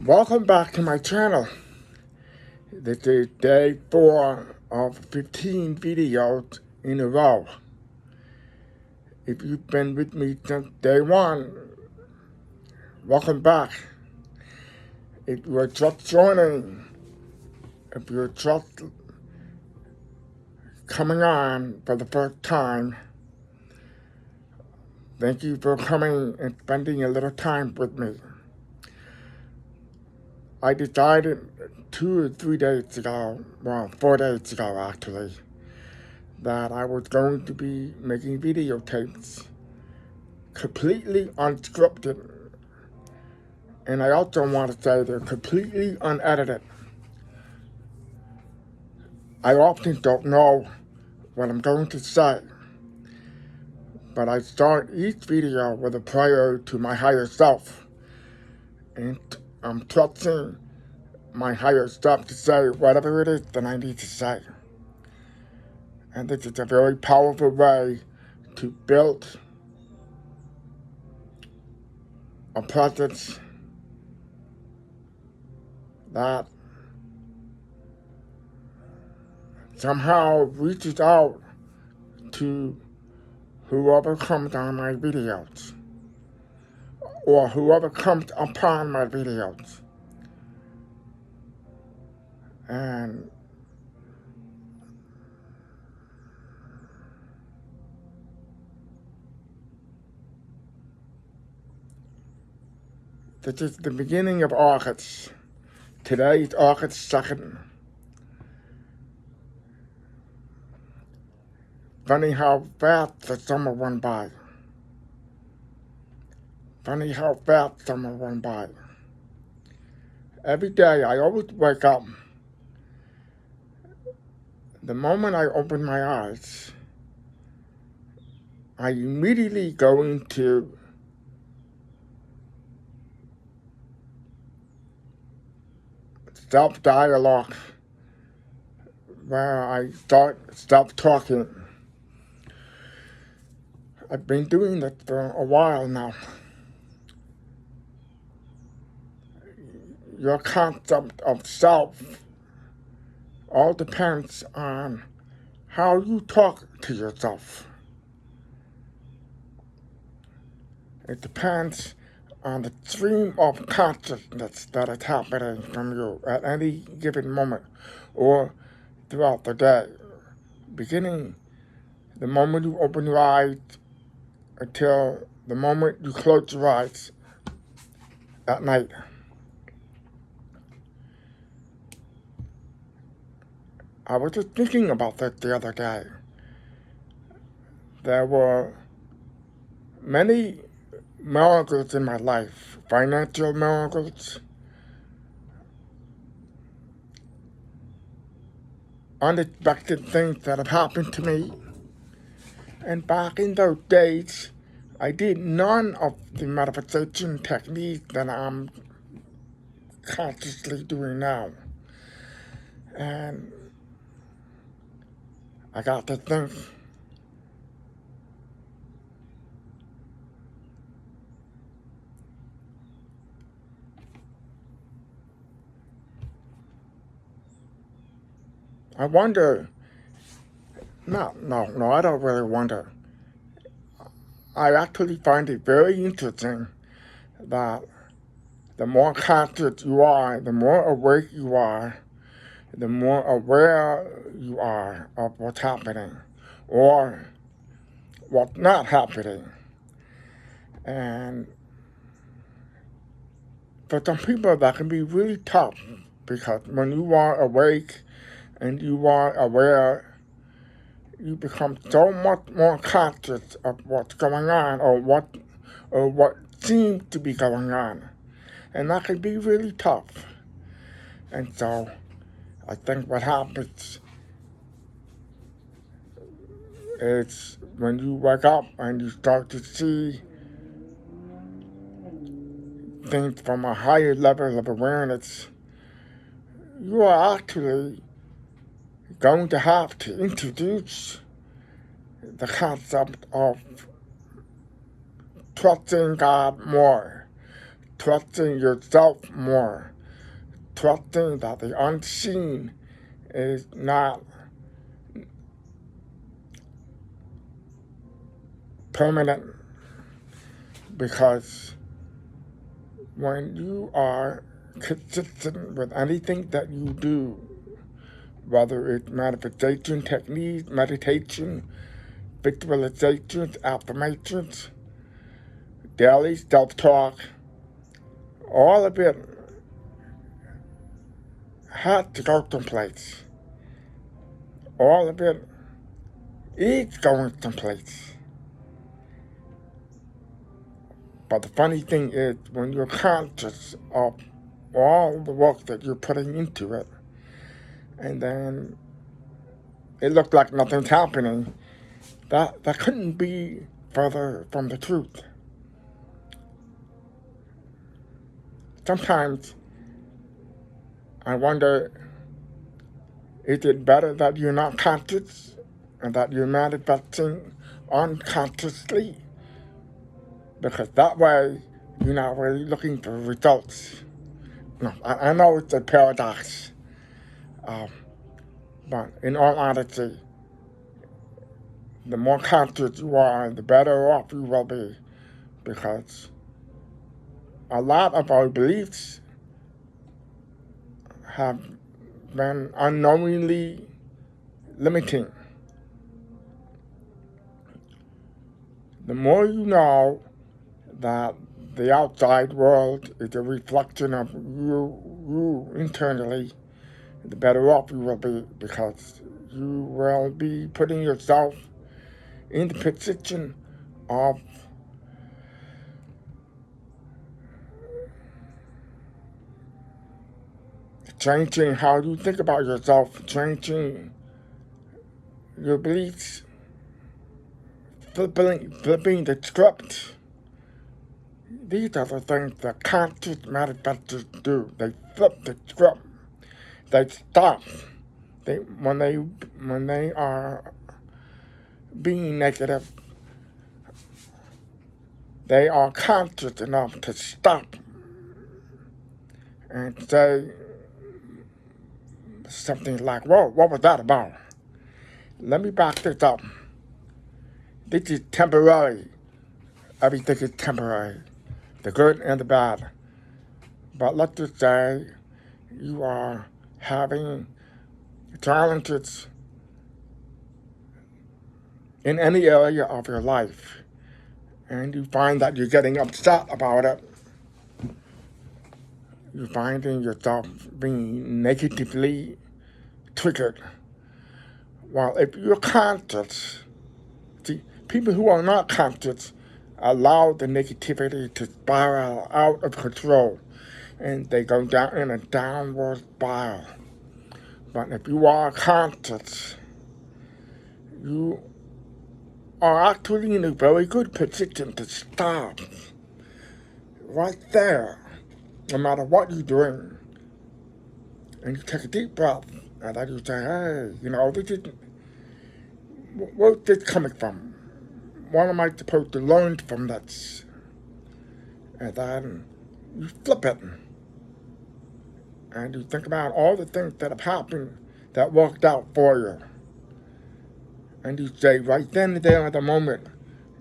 Welcome back to my channel. This is day 4 of 15 videos in a row. If you've been with me since day 1, welcome back. If you're just joining, if you're just coming on for the first time, thank you for coming and spending a little time with me. I decided 2 or 3 days ago, well, 4 days ago actually, that I was going to be making videotapes completely unscripted. And I also want to say they're completely unedited. I often don't know what I'm going to say, but I start each video with a prayer to my higher self. And I'm trusting my higher self to say whatever it is that I need to say. And this is a very powerful way to build a presence that somehow reaches out to whoever comes on my videos, or whoever comes upon my videos. And this is the beginning of August. Today is August 2nd. Funny how fast the summer went by. Funny how fast summer went by. Every day I always wake up. The moment I open my eyes, I immediately go into self-dialogue, where I start self-talking. I've been doing this for a while now. Your concept of self all depends on how you talk to yourself. It depends on the stream of consciousness that is happening from you at any given moment or throughout the day, beginning the moment you open your eyes until the moment you close your eyes at night. I was just thinking about that the other day. There were many miracles in my life, financial miracles, unexpected things that have happened to me. And back in those days, I did none of the manifestation techniques that I'm consciously doing now. And I got to think, I wonder, no, I don't really wonder. I actually find it very interesting that the more conscious you are, the more awake you are, the more aware you are of what's happening or what's not happening. And for some people, that can be really tough, because when you are awake and you are aware, you become so much more conscious of what's going on, or what seems to be going on. And that can be really tough. And so I think what happens is when you wake up and you start to see things from a higher level of awareness, you are actually going to have to introduce the concept of trusting God more, trusting yourself more, trusting that the unseen is not permanent, because when you are consistent with anything that you do, whether it's manifestation techniques, meditation, visualizations, affirmations, daily self-talk, all of it has to go someplace. All of it is going someplace. But the funny thing is, when you're conscious of all the work that you're putting into it, and then it looks like nothing's happening, that couldn't be further from the truth. Sometimes I wonder, is it better that you're not conscious and that you're manifesting unconsciously? Because that way, you're not really looking for results. No, I know it's a paradox, but in all honesty, the more conscious you are, the better off you will be, because a lot of our beliefs have been unknowingly limiting. The more you know that the outside world is a reflection of you internally, the better off you will be, because you will be putting yourself in the position of changing how you think about yourself, changing your beliefs, flipping the script. These are the things that conscious manifestors do. They flip the script. They stop. When they are being negative, they are conscious enough to stop and say something like, "Whoa, what was that about? Let me back this up. This is temporary. Everything is temporary, the good and the bad. But let's just say you are having challenges in any area of your life, and you find that you're getting upset about it. You're finding yourself being negatively triggered. Well, if you're conscious, see, people who are not conscious allow the negativity to spiral out of control, and they go down in a downward spiral. But if you are conscious, you are actually in a very good position to stop right there, no matter what you're doing. And you take a deep breath, and then you say, "Hey, where's this coming from? What am I supposed to learn from this?" And then you flip it, and you think about all the things that have happened that worked out for you. And you say, right then and there at the moment,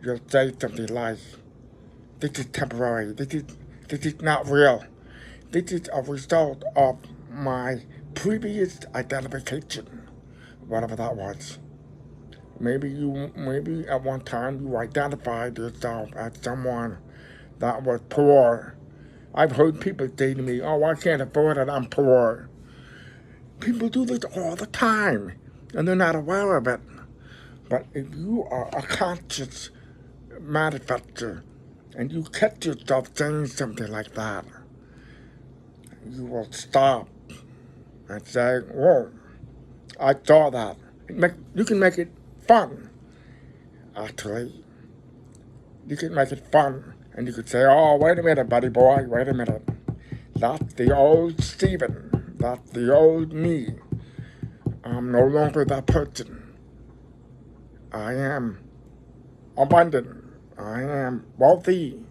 you'll say something like, "This is temporary. This is not real. This is a result of my previous identification," whatever that was. Maybe at one time you identified yourself as someone that was poor. I've heard people say to me, "Oh, I can't afford it, I'm poor." People do this all the time, and they're not aware of it. But if you are a conscious manifester, and you catch yourself saying something like that, you will stop and say, "Whoa, I saw that." You can make it fun, actually. You can make it fun, and you could say, "Oh, wait a minute, buddy boy, wait a minute. That's the old Stephen. That's the old me. I'm no longer that person. I am abundant. I am wealthy.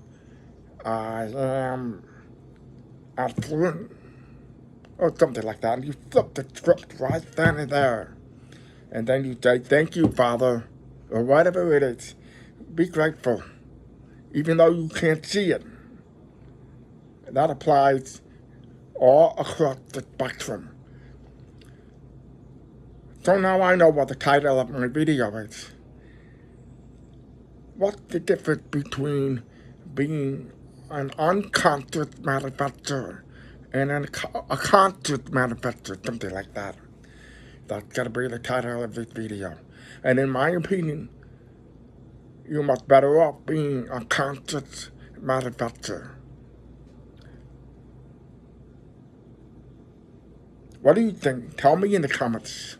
I am affluent. or something like that. And you flip the script right then and there. And then you say, thank you, Father, or whatever it is. Be grateful, even though you can't see it. That applies all across the spectrum. So now I know what the title of my video is. What's the difference between being an unconscious manifester and a conscious manifester, something like that? That's going to be the title of this video. And in my opinion, you're much better off being a conscious manifester. What do you think? Tell me in the comments.